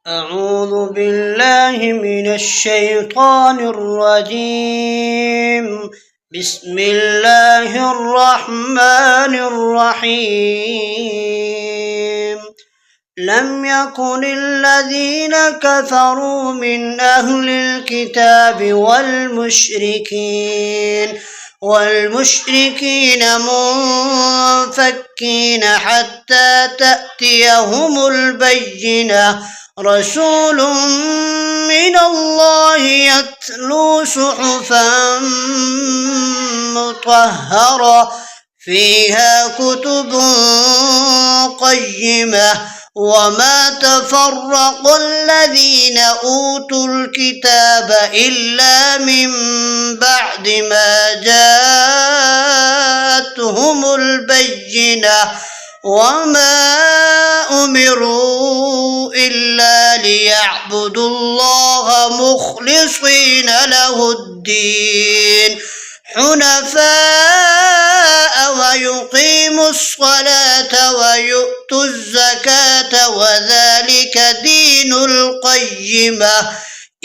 أعوذ بالله من الشيطان الرجيم. بسم الله الرحمن الرحيم. لم يكن الذين كفروا من أهل الكتاب والمشركين منفكين حتى تأتيهم البينة. رسول من الله يتلو صحفا مطهرة فيها كتب قيمة. وما تفرق الذين أوتوا الكتاب إلا من بعد ما جاءتهم البينة. وما أمروا إلا ليعبدوا الله مخلصين له الدين حنفاء ويقيموا الصلاة ويؤتوا الزكاة وذلك دين القيمة.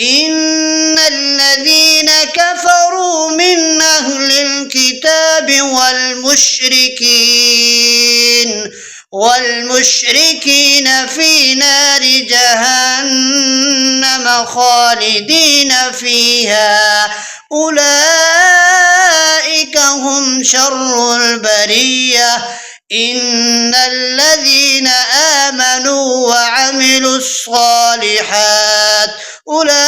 إن الذين كفروا من أهل الكتاب والمشركين في نار جهنم خالدين فيها أولئك هم شر البرية. إن الذين آمنوا وعملوا الصالحات أولئك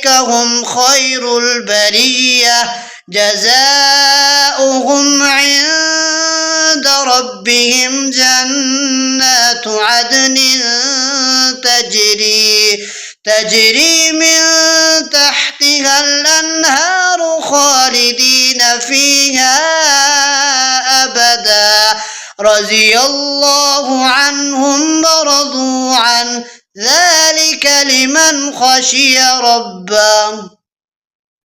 هم خير البرية. جزاؤهم عند ربهم جنات عدن تجري من تحتها الأنهار خالدين فيها أبدا. رضي الله عنهم ورضوا عنه ذلك لمن خشي ربه.